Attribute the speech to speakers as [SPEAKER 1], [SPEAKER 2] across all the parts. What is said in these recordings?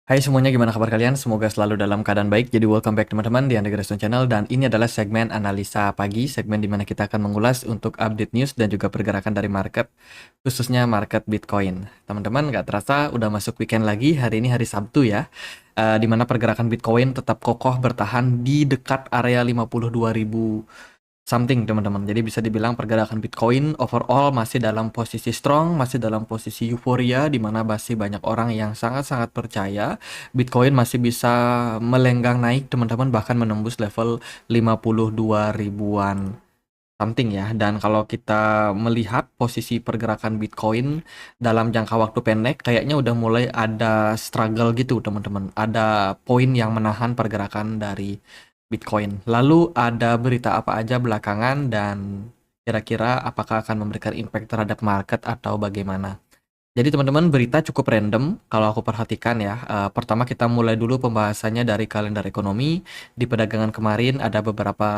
[SPEAKER 1] Hai semuanya, gimana kabar kalian? Semoga selalu dalam keadaan baik. Jadi welcome back teman-teman di Andre Grace Channel, dan ini adalah segmen analisa pagi, segmen di mana kita akan mengulas untuk update news dan juga pergerakan dari market, khususnya market Bitcoin. Teman-teman, nggak terasa udah masuk weekend lagi. Hari ini hari Sabtu ya, di mana pergerakan Bitcoin tetap kokoh bertahan di dekat area 52.000 something teman-teman. Jadi bisa dibilang pergerakan Bitcoin overall masih dalam posisi strong, masih dalam posisi euforia, di mana masih banyak orang yang sangat-sangat percaya Bitcoin masih bisa melenggang naik teman-teman, bahkan menembus level 52 ribuan something ya. Dan kalau kita melihat posisi pergerakan Bitcoin dalam jangka waktu pendek, kayaknya udah mulai ada struggle gitu teman-teman. Ada poin yang menahan pergerakan dari Bitcoin. Lalu ada berita apa aja belakangan dan kira-kira apakah akan memberikan impact terhadap market atau bagaimana? Jadi teman-teman, berita cukup random kalau aku perhatikan ya. Pertama kita mulai dulu pembahasannya dari kalender ekonomi. Di perdagangan kemarin ada beberapa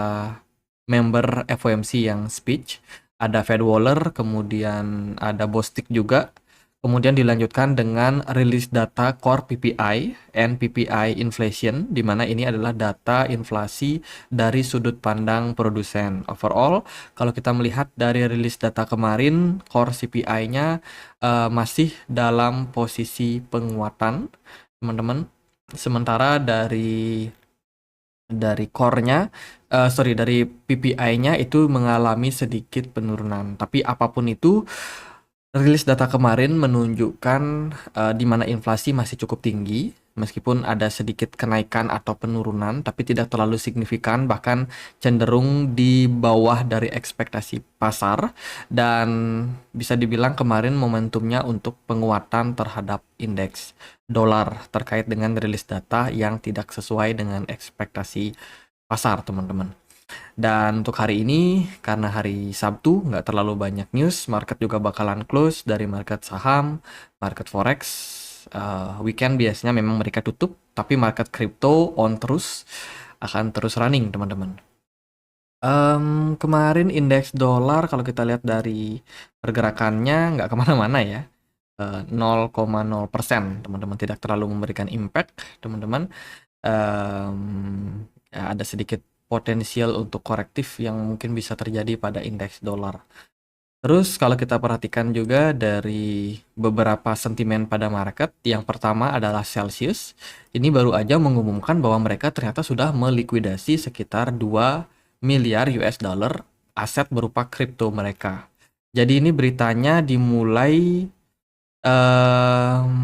[SPEAKER 1] member FOMC yang speech. Ada Fed Waller, kemudian ada Bostic juga. Kemudian dilanjutkan dengan rilis data core PPI and PPI inflation, di mana ini adalah data inflasi dari sudut pandang produsen. Overall, kalau kita melihat dari rilis data kemarin, core CPI-nya masih dalam posisi penguatan, teman-teman. Sementara dari core-nya, dari PPI-nya itu mengalami sedikit penurunan. Tapi apapun itu, rilis data kemarin menunjukkan di mana inflasi masih cukup tinggi, meskipun ada sedikit kenaikan atau penurunan, tapi tidak terlalu signifikan, bahkan cenderung di bawah dari ekspektasi pasar, dan bisa dibilang kemarin momentumnya untuk penguatan terhadap indeks dolar terkait dengan rilis data yang tidak sesuai dengan ekspektasi pasar, teman-teman. Dan untuk hari ini, karena hari Sabtu, nggak terlalu banyak news, market juga bakalan close dari market saham, market forex. Weekend biasanya memang mereka tutup, tapi market crypto on terus, akan terus running, teman-teman. Kemarin indeks dolar kalau kita lihat dari pergerakannya nggak kemana-mana ya. 0,0%, teman-teman, tidak terlalu memberikan impact, teman-teman. Ya, ada sedikit potensial untuk korektif yang mungkin bisa terjadi pada indeks dolar. Terus kalau kita perhatikan juga dari beberapa sentimen pada market, yang pertama adalah Celsius. Ini baru aja mengumumkan bahwa mereka ternyata sudah melikuidasi sekitar 2 miliar US dollar aset berupa kripto mereka. Jadi ini beritanya dimulai,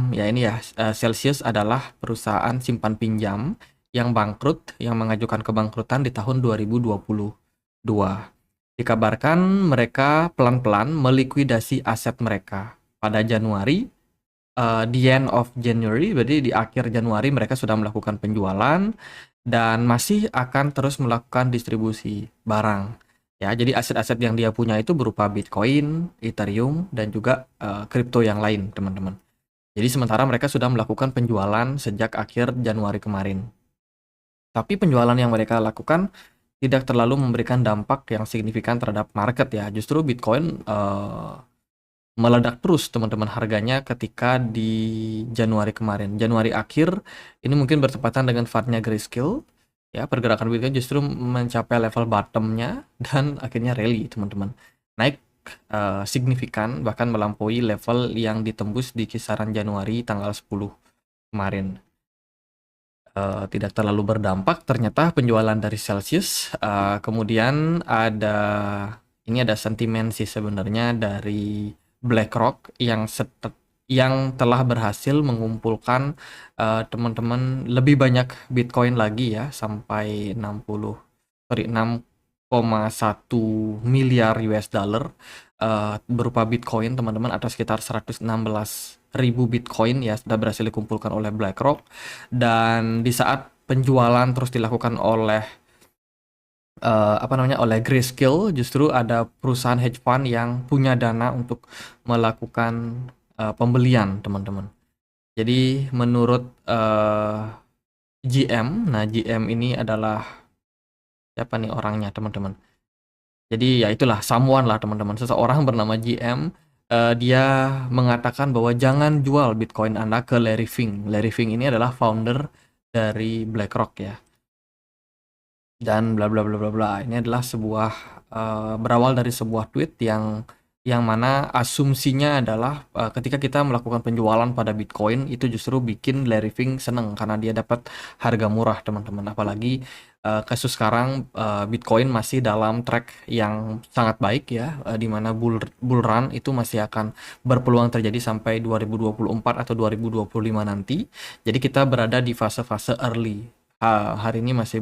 [SPEAKER 1] ya ini ya, Celsius adalah perusahaan simpan pinjam yang bangkrut, yang mengajukan kebangkrutan di tahun 2022. Dikabarkan mereka pelan-pelan melikuidasi aset mereka pada Januari, the end of January, berarti di akhir Januari mereka sudah melakukan penjualan dan masih akan terus melakukan distribusi barang. Ya, jadi aset-aset yang dia punya itu berupa Bitcoin, Ethereum, dan juga kripto yang lain, teman-teman. Jadi sementara mereka sudah melakukan penjualan sejak akhir Januari kemarin. Tapi penjualan yang mereka lakukan tidak terlalu memberikan dampak yang signifikan terhadap market ya. Justru Bitcoin meledak terus teman-teman harganya ketika di Januari kemarin. Januari akhir ini mungkin bertepatan dengan fund-nya Grayscale. Ya, pergerakan Bitcoin justru mencapai level bottom-nya dan akhirnya rally, teman-teman. Naik signifikan, bahkan melampaui level yang ditembus di kisaran Januari tanggal 10 kemarin. Tidak terlalu berdampak ternyata penjualan dari Celsius. Kemudian ini ada sentimen sih sebenarnya dari BlackRock yang telah berhasil mengumpulkan teman-teman lebih banyak Bitcoin lagi ya, sampai 6,1 miliar US dollar berupa Bitcoin, teman-teman, atau sekitar 116.000 Bitcoin ya sudah berhasil dikumpulkan oleh BlackRock. Dan di saat penjualan terus dilakukan oleh oleh Grayscale, justru ada perusahaan hedge fund yang punya dana untuk melakukan pembelian, teman-teman. Jadi menurut GM, nah GM ini adalah siapa nih orangnya, teman-teman? Jadi ya itulah someone lah, teman-teman, seseorang bernama GM Dia mengatakan bahwa jangan jual Bitcoin Anda ke Larry Fink. Larry Fink ini adalah founder dari BlackRock ya. Dan bla bla bla bla bla. Ini adalah sebuah berawal dari sebuah tweet yang mana asumsinya adalah ketika kita melakukan penjualan pada Bitcoin itu justru bikin Larry Fink seneng karena dia dapat harga murah teman-teman. Apalagi kasus sekarang Bitcoin masih dalam track yang sangat baik ya, di mana bull run itu masih akan berpeluang terjadi sampai 2024 atau 2025 nanti. Jadi kita berada di fase-fase early. Hari ini masih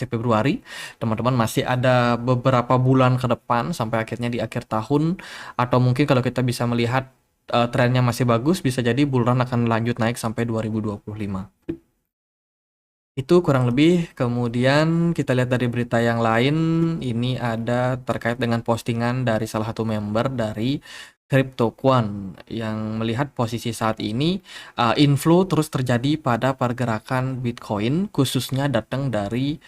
[SPEAKER 1] Februari, teman-teman masih ada beberapa bulan ke depan sampai akhirnya di akhir tahun, atau mungkin kalau kita bisa melihat trennya masih bagus, bisa jadi bull run akan lanjut naik sampai 2025. Itu kurang lebih. Kemudian kita lihat dari berita yang lain, ini ada terkait dengan postingan dari salah satu member dari CryptoQuant yang melihat posisi saat ini inflow terus terjadi pada pergerakan Bitcoin, khususnya datang dari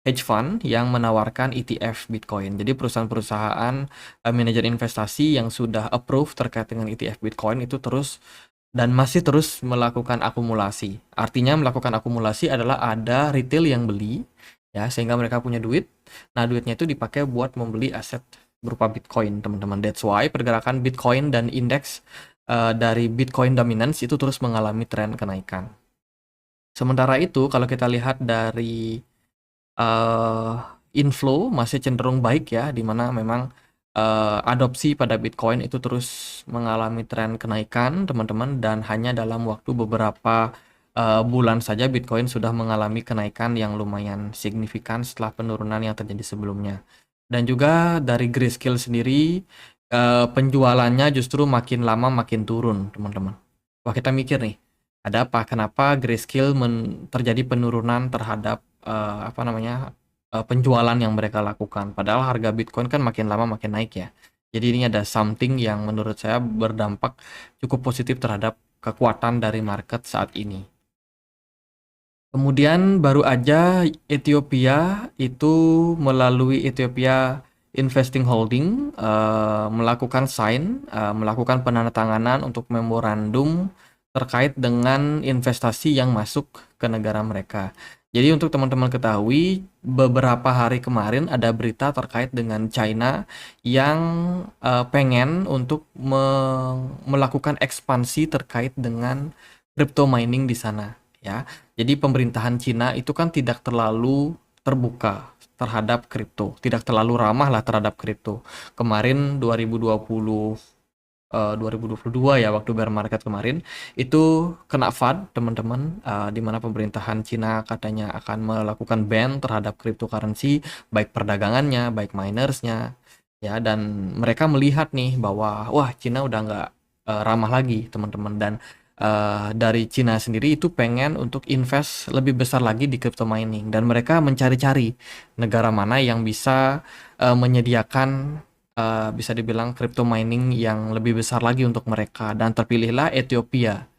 [SPEAKER 1] hedge fund yang menawarkan ETF Bitcoin. Jadi perusahaan-perusahaan manajer investasi yang sudah approve terkait dengan ETF Bitcoin itu terus dan masih terus melakukan akumulasi. Artinya melakukan akumulasi adalah ada retail yang beli ya sehingga mereka punya duit. Nah, duitnya itu dipakai buat membeli aset berupa Bitcoin, teman-teman. That's why pergerakan Bitcoin dan indeks dari Bitcoin dominance itu terus mengalami tren kenaikan. Sementara itu, kalau kita lihat dari inflow masih cenderung baik ya, di mana memang adopsi pada Bitcoin itu terus mengalami tren kenaikan, teman-teman, dan hanya dalam waktu beberapa bulan saja Bitcoin sudah mengalami kenaikan yang lumayan signifikan setelah penurunan yang terjadi sebelumnya. Dan juga dari Grayscale sendiri, penjualannya justru makin lama makin turun, teman-teman. Wah, kita mikir nih, ada apa? Kenapa Grayscale terjadi penurunan terhadap penjualan yang mereka lakukan? Padahal harga Bitcoin kan makin lama makin naik ya. Jadi ini ada something yang menurut saya berdampak cukup positif terhadap kekuatan dari market saat ini. Kemudian baru aja Ethiopia itu melalui Ethiopia Investing Holding melakukan penandatanganan untuk memorandum terkait dengan investasi yang masuk ke negara mereka. Jadi untuk teman-teman ketahui, beberapa hari kemarin ada berita terkait dengan China yang pengen untuk melakukan ekspansi terkait dengan crypto mining di sana ya. Jadi pemerintahan Cina itu kan tidak terlalu terbuka terhadap kripto, tidak terlalu ramah lah terhadap kripto. Kemarin 2022 ya, waktu bear market kemarin itu kena FUD teman-teman, di mana pemerintahan Cina katanya akan melakukan ban terhadap cryptocurrency, baik perdagangannya, baik minersnya ya, dan mereka melihat nih bahwa wah Cina udah nggak ramah lagi teman-teman, dan dari Cina sendiri itu pengen untuk invest lebih besar lagi di crypto mining, dan mereka mencari-cari negara mana yang bisa menyediakan bisa dibilang crypto mining yang lebih besar lagi untuk mereka, dan terpilihlah Ethiopia.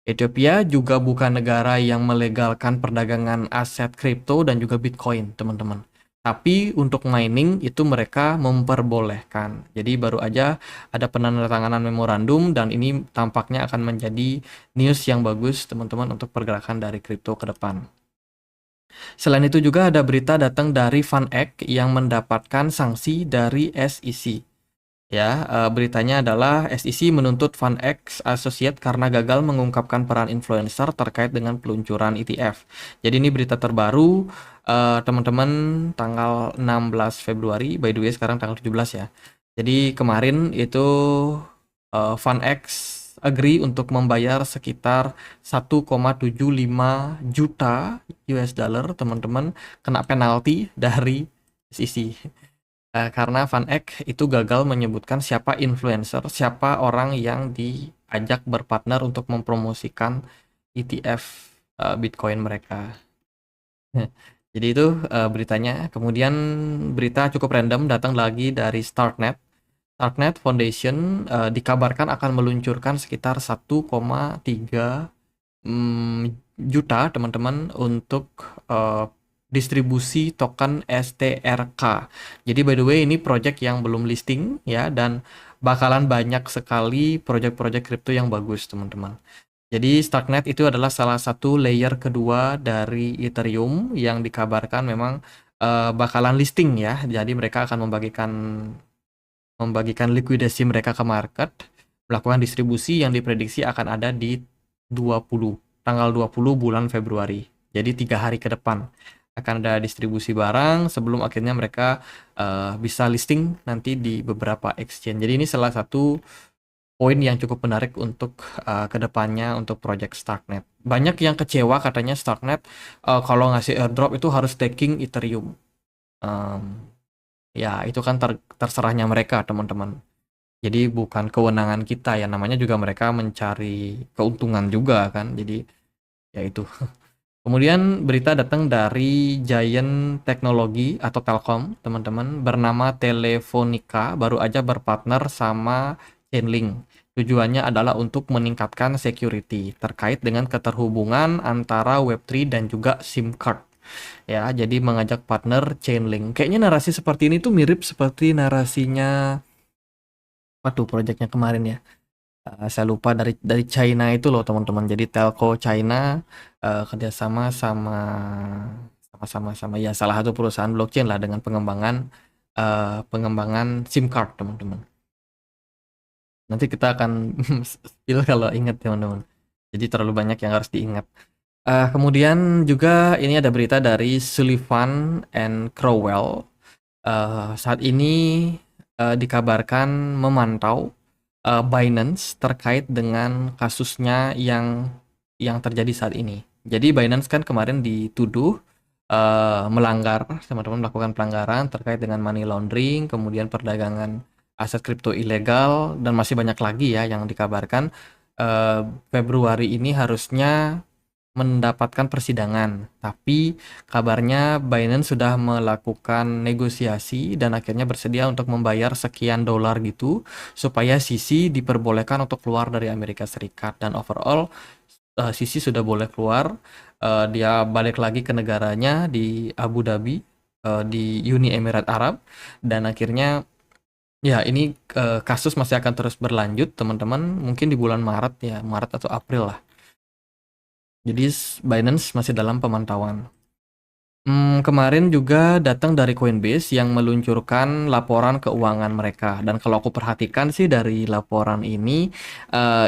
[SPEAKER 1] Ethiopia juga bukan negara yang melegalkan perdagangan aset kripto dan juga Bitcoin, teman-teman. Tapi untuk mining itu mereka memperbolehkan. Jadi baru aja ada penandatanganan memorandum, dan ini tampaknya akan menjadi news yang bagus, teman-teman, untuk pergerakan dari kripto ke depan. Selain itu juga ada berita datang dari FunEgg yang mendapatkan sanksi dari SEC. Ya, beritanya adalah SEC menuntut FunEgg Associate karena gagal mengungkapkan peran influencer terkait dengan peluncuran ETF. Jadi ini berita terbaru, teman-teman, tanggal 16 Februari, by the way sekarang tanggal 17 ya. Jadi kemarin itu FunEgg agree untuk membayar sekitar 1,75 juta US dollar, teman-teman, kena penalti dari SEC. Karena FunEgg itu gagal menyebutkan siapa influencer, siapa orang yang diajak berpartner untuk mempromosikan ETF Bitcoin mereka. Jadi itu beritanya. Kemudian berita cukup random datang lagi dari Starknet. Starknet Foundation dikabarkan akan meluncurkan sekitar 1,3 juta, teman-teman, untuk distribusi token STRK. Jadi by the way ini project yang belum listing ya, dan bakalan banyak sekali proyek-proyek kripto yang bagus, teman-teman. Jadi Starknet itu adalah salah satu layer kedua dari Ethereum yang dikabarkan memang bakalan listing ya. Jadi mereka akan membagikan likuidasi mereka ke market, melakukan distribusi yang diprediksi akan ada di 20 tanggal 20 bulan Februari. Jadi 3 hari ke depan akan ada distribusi barang sebelum akhirnya mereka bisa listing nanti di beberapa exchange. Jadi ini salah satu poin yang cukup menarik untuk kedepannya untuk project Starknet. Banyak yang kecewa katanya Starknet kalau ngasih airdrop itu harus staking Ethereum. Um, Ya itu kan terserahnya mereka, teman-teman. Jadi bukan kewenangan kita ya, namanya juga mereka mencari keuntungan juga kan. Jadi ya itu. Kemudian berita datang dari giant teknologi atau Telkom, teman-teman, bernama Telefonica, baru aja berpartner sama Chainlink. Tujuannya adalah untuk meningkatkan security terkait dengan keterhubungan antara Web3 dan juga SIM card. Ya, jadi mengajak partner Chainlink. Kayaknya narasi seperti ini tuh mirip seperti narasinya apa tuh proyeknya kemarin ya. Saya lupa dari China itu loh teman-teman. Jadi telco China kerjasama sama ya salah satu perusahaan blockchain lah dengan pengembangan SIM card teman-teman. Nanti kita akan spill kalau ingat teman-teman. Jadi terlalu banyak yang harus diingat. Kemudian juga ini ada berita dari Sullivan and Crowell. Saat ini dikabarkan memantau Binance terkait dengan kasusnya yang terjadi saat ini. Jadi Binance kan kemarin dituduh melanggar, teman-teman melakukan pelanggaran terkait dengan money laundering, kemudian perdagangan aset kripto ilegal, dan masih banyak lagi ya yang dikabarkan Februari ini harusnya mendapatkan persidangan. Tapi kabarnya Binance sudah melakukan negosiasi dan akhirnya bersedia untuk membayar sekian dolar gitu supaya Sisi diperbolehkan untuk keluar dari Amerika Serikat, dan overall Sisi sudah boleh keluar. Dia balik lagi ke negaranya di Abu Dhabi, di Uni Emirat Arab, dan akhirnya ya ini kasus masih akan terus berlanjut teman-teman, mungkin di bulan Maret ya, Maret atau April lah. Jadi Binance masih dalam pemantauan. Kemarin juga datang dari Coinbase yang meluncurkan laporan keuangan mereka. Dan kalau aku perhatikan sih dari laporan ini,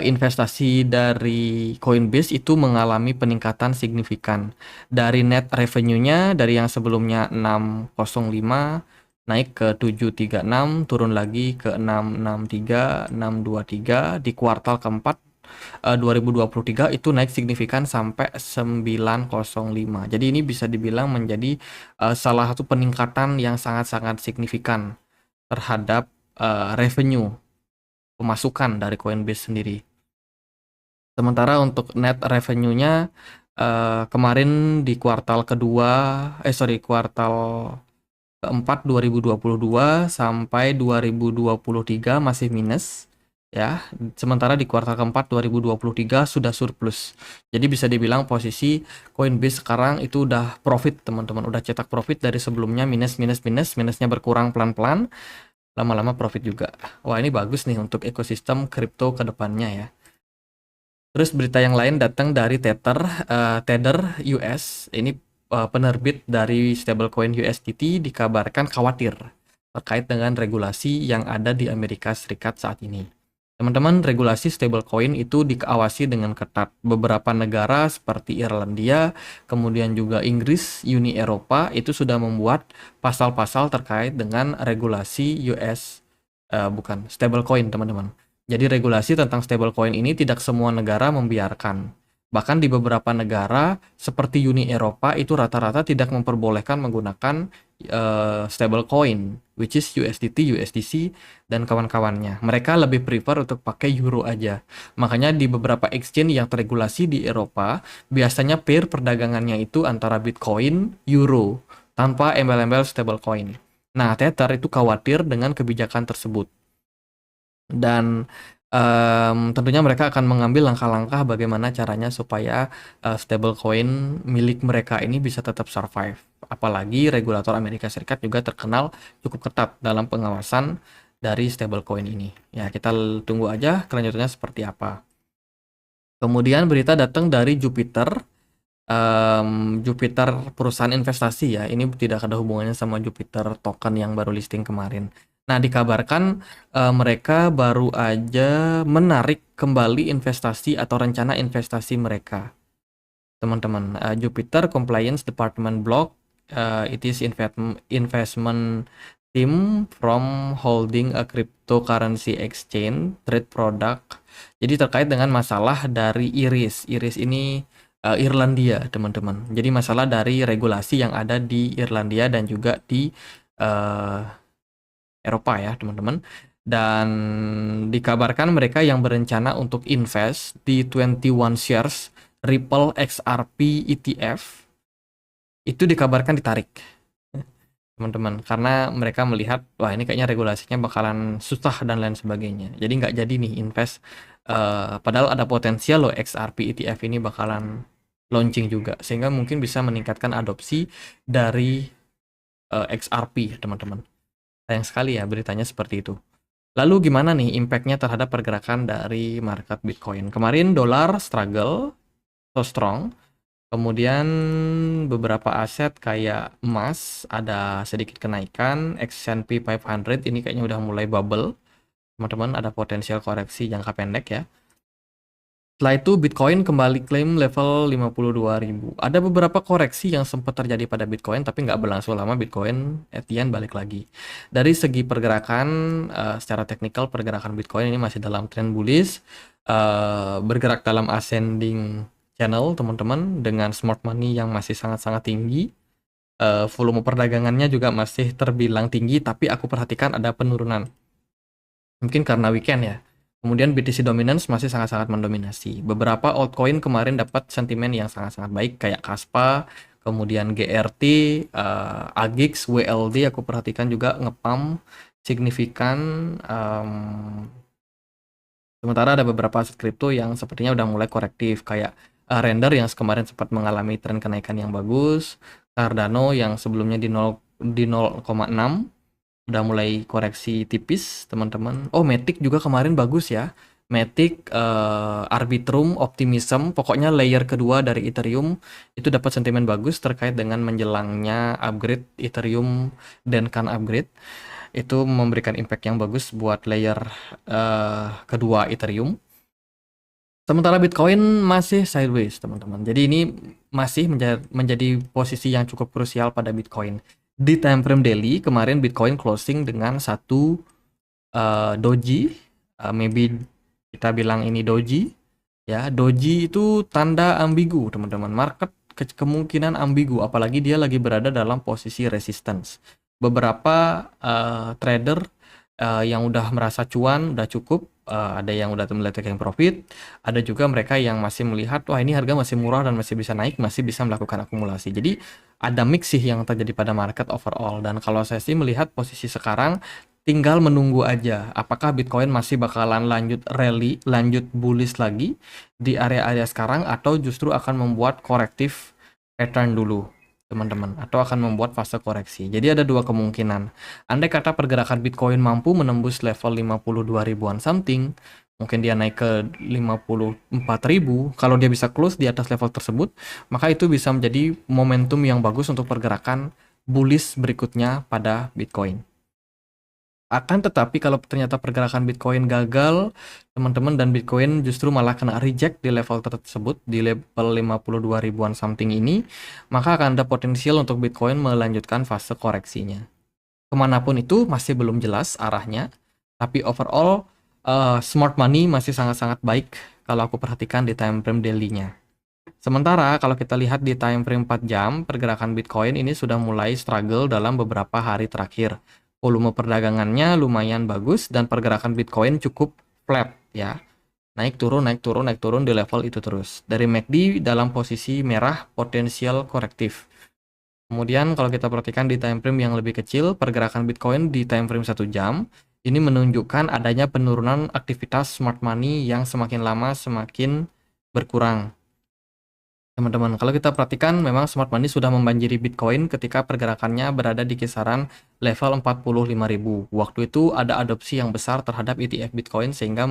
[SPEAKER 1] investasi dari Coinbase itu mengalami peningkatan signifikan. Dari net revenue-nya dari yang sebelumnya 605 naik ke 736, turun lagi ke 663, 623 di kuartal keempat 2023 itu naik signifikan sampai 905. Jadi ini bisa dibilang menjadi salah satu peningkatan yang sangat-sangat signifikan terhadap revenue pemasukan dari Coinbase sendiri. Sementara untuk net revenue-nya kemarin di kuartal keempat 2022 sampai 2023 masih minus ya. Sementara di kuartal keempat 2023 sudah surplus. Jadi bisa dibilang posisi Coinbase sekarang itu udah profit teman-teman, udah cetak profit dari sebelumnya minusnya berkurang pelan-pelan, lama-lama profit juga. Wah, ini bagus nih untuk ekosistem kripto ke depannya ya. Terus berita yang lain datang dari Tether US. Ini penerbit dari stablecoin USDT dikabarkan khawatir terkait dengan regulasi yang ada di Amerika Serikat saat ini. Teman-teman, regulasi stablecoin itu diawasi dengan ketat. Beberapa negara seperti Irlandia, kemudian juga Inggris, Uni Eropa itu sudah membuat pasal-pasal terkait dengan regulasi bukan stablecoin, teman-teman. Jadi regulasi tentang stablecoin ini tidak semua negara membiarkan. Bahkan di beberapa negara seperti Uni Eropa itu rata-rata tidak memperbolehkan menggunakan stablecoin, which is USDT, USDC, dan kawan-kawannya. Mereka lebih prefer untuk pakai euro aja. Makanya di beberapa exchange yang terregulasi di Eropa, biasanya pair perdagangannya itu antara Bitcoin, euro, tanpa embel-embel stablecoin. Nah, Tether itu khawatir dengan kebijakan tersebut. Dan tentunya mereka akan mengambil langkah-langkah bagaimana caranya supaya stablecoin milik mereka ini bisa tetap survive. Apalagi regulator Amerika Serikat juga terkenal cukup ketat dalam pengawasan dari stablecoin ini. Ya, kita tunggu aja kelanjutannya seperti apa. Kemudian berita datang dari Jupiter. Jupiter perusahaan investasi ya, ini tidak ada hubungannya sama Jupiter token yang baru listing kemarin. Nah, dikabarkan mereka baru aja menarik kembali investasi atau rencana investasi mereka. Teman-teman, Jupiter Compliance Department Block, it is investment team from holding a cryptocurrency exchange trade product. Jadi terkait dengan masalah dari Iris. Iris ini Irlandia, teman-teman. Jadi masalah dari regulasi yang ada di Irlandia dan juga di uh, Eropa ya, teman-teman. Dan dikabarkan mereka yang berencana untuk invest di 21 shares Ripple XRP ETF itu dikabarkan ditarik, teman-teman, karena mereka melihat wah ini kayaknya regulasinya bakalan susah dan lain sebagainya. Jadi nggak jadi nih invest. Padahal ada potensial loh XRP ETF ini bakalan launching juga, sehingga mungkin bisa meningkatkan adopsi dari XRP, teman-teman. Sayang sekali ya beritanya seperti itu. Lalu gimana nih impactnya terhadap pergerakan dari market Bitcoin? Kemarin dolar struggle so strong. Kemudian beberapa aset kayak emas ada sedikit kenaikan, S&P 500 ini kayaknya udah mulai bubble. Teman-teman, ada potensial koreksi jangka pendek ya. Setelah itu Bitcoin kembali klaim level 52.000. Ada beberapa koreksi yang sempat terjadi pada Bitcoin tapi nggak berlangsung lama, Bitcoin at the end balik lagi. Dari segi pergerakan secara teknikal pergerakan Bitcoin ini masih dalam tren bullish, bergerak dalam ascending channel, teman-teman, dengan smart money yang masih sangat-sangat tinggi. Volume perdagangannya juga masih terbilang tinggi, tapi aku perhatikan ada penurunan. Mungkin karena weekend ya. Kemudian BTC Dominance masih sangat-sangat mendominasi. Beberapa altcoin kemarin dapat sentimen yang sangat-sangat baik kayak Kaspa, kemudian GRT, AGIX, WLD aku perhatikan juga ngepump signifikan. Sementara ada beberapa aset kripto yang sepertinya udah mulai korektif kayak Render yang kemarin sempat mengalami tren kenaikan yang bagus, Cardano yang sebelumnya di 0,6 udah mulai koreksi tipis, teman-teman. Oh, Matic juga kemarin bagus ya. Matic, Arbitrum, Optimism, pokoknya layer kedua dari Ethereum itu dapat sentimen bagus terkait dengan menjelangnya upgrade Ethereum dan kan upgrade. Itu memberikan impact yang bagus buat layer kedua Ethereum. Sementara Bitcoin masih sideways, teman-teman. Jadi ini masih menjadi posisi yang cukup krusial pada Bitcoin. Di time frame daily, kemarin Bitcoin closing dengan satu doji, maybe kita bilang ini doji. Ya, doji itu tanda ambigu, teman-teman. Market kemungkinan ambigu, apalagi dia lagi berada dalam posisi resistance. Beberapa trader yang udah merasa cuan, udah cukup, ada yang udah mulai taking profit, ada juga mereka yang masih melihat, wah ini harga masih murah dan masih bisa naik, masih bisa melakukan akumulasi. Jadi ada mix sih yang terjadi pada market overall. Dan kalau saya sih melihat posisi sekarang, tinggal menunggu aja apakah Bitcoin masih bakalan lanjut rally, lanjut bullish lagi di area-area sekarang, atau justru akan membuat korektif pattern dulu, teman-teman, atau akan membuat fase koreksi. Jadi ada dua kemungkinan. Andai kata pergerakan Bitcoin mampu menembus level 52 ribuan something, mungkin dia naik ke 54.000, kalau dia bisa close di atas level tersebut, maka itu bisa menjadi momentum yang bagus untuk pergerakan bullish berikutnya pada Bitcoin. Akan tetapi kalau ternyata pergerakan Bitcoin gagal, teman-teman, dan Bitcoin justru malah kena reject di level tersebut, di level 52 ribuan something ini, maka akan ada potensial untuk Bitcoin melanjutkan fase koreksinya. Kemanapun itu masih belum jelas arahnya, tapi overall smart money masih sangat-sangat baik kalau aku perhatikan di time frame daily-nya. Sementara kalau kita lihat di time frame 4 jam, pergerakan Bitcoin ini sudah mulai struggle dalam beberapa hari terakhir. Volume perdagangannya lumayan bagus dan pergerakan Bitcoin cukup flat ya. Naik turun, naik turun, naik turun di level itu terus. Dari MACD dalam posisi merah potensial korektif. Kemudian kalau kita perhatikan di time frame yang lebih kecil, pergerakan Bitcoin di time frame 1 jam ini menunjukkan adanya penurunan aktivitas smart money yang semakin lama semakin berkurang. Teman-teman, kalau kita perhatikan memang smart money sudah membanjiri Bitcoin ketika pergerakannya berada di kisaran level 45.000. Waktu itu ada adopsi yang besar terhadap ETF Bitcoin sehingga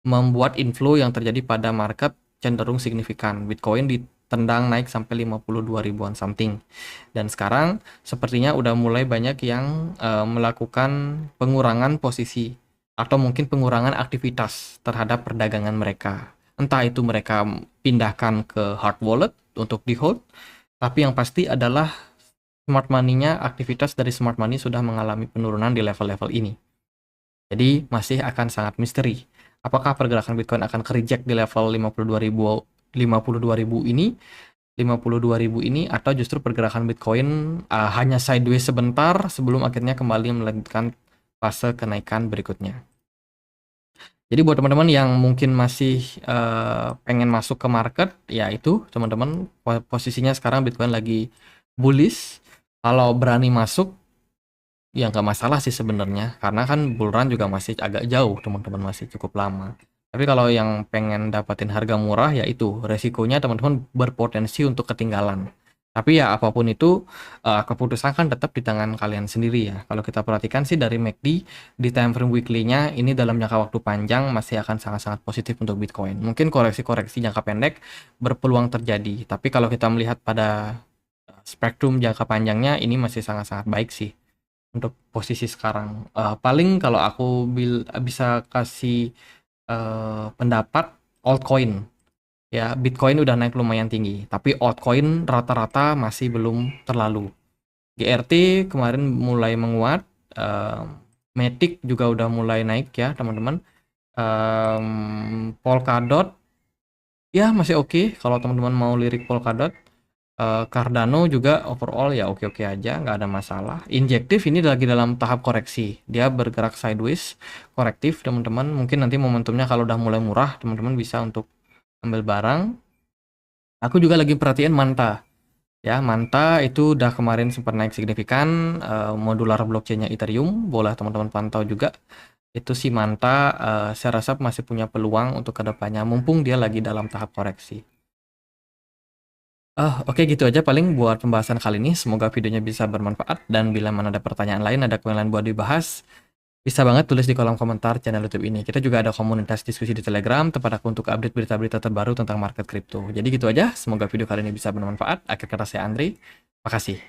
[SPEAKER 1] membuat inflow yang terjadi pada market cenderung signifikan. Bitcoin ditendang naik sampai 52 ribuan something. Dan sekarang sepertinya udah mulai banyak yang melakukan pengurangan posisi atau mungkin pengurangan aktivitas terhadap perdagangan mereka. Entah itu mereka pindahkan ke hard wallet untuk di hold, tapi yang pasti adalah smart money-nya, aktivitas dari smart money sudah mengalami penurunan di level-level ini. Jadi masih akan sangat misteri. Apakah pergerakan Bitcoin akan kereject di level 52.000 ini, 52.000 ini, atau justru pergerakan Bitcoin hanya sideways sebentar sebelum akhirnya kembali melanjutkan fase kenaikan berikutnya. Jadi buat teman-teman yang mungkin masih pengen masuk ke market, ya itu teman-teman posisinya sekarang Bitcoin lagi bullish. Kalau berani masuk, ya nggak masalah sih sebenarnya, karena kan bull run juga masih agak jauh teman-teman, masih cukup lama. Tapi kalau yang pengen dapatin harga murah, ya itu resikonya teman-teman berpotensi untuk ketinggalan. Tapi ya apapun itu, keputusan kan tetap di tangan kalian sendiri ya. Kalau kita perhatikan sih dari MACD, di time frame weekly-nya ini dalam jangka waktu panjang masih akan sangat-sangat positif untuk Bitcoin. Mungkin koreksi-koreksi jangka pendek berpeluang terjadi. Tapi kalau kita melihat pada spektrum jangka panjangnya, ini masih sangat-sangat baik sih untuk posisi sekarang. Paling kalau aku bisa kasih pendapat altcoin. Ya, Bitcoin udah naik lumayan tinggi, tapi altcoin rata-rata masih belum terlalu. GRT kemarin mulai menguat, Matic juga udah mulai naik ya teman-teman. Polkadot ya masih oke kalau teman-teman mau lirik Polkadot. Cardano juga overall ya oke-oke aja, nggak ada masalah. Injektif ini lagi dalam tahap koreksi, dia bergerak sideways, korektif teman-teman. Mungkin nanti momentumnya kalau udah mulai murah, teman-teman bisa untuk ambil barang. Aku juga lagi perhatiin Manta. Ya, Manta itu udah kemarin sempat naik signifikan, modular blockchain-nya Ethereum, boleh teman-teman pantau juga. Itu si Manta, saya rasa masih punya peluang untuk kedepannya, mumpung dia lagi dalam tahap koreksi. Oke gitu aja paling buat pembahasan kali ini. Semoga videonya bisa bermanfaat, dan bila mana ada pertanyaan lain, ada koin lain buat dibahas, bisa banget tulis di kolom komentar channel YouTube ini. Kita juga ada komunitas diskusi di Telegram, tempat aku untuk update berita-berita terbaru tentang market kripto. Jadi gitu aja, semoga video kali ini bisa bermanfaat. Akhir kata saya Andri, makasih.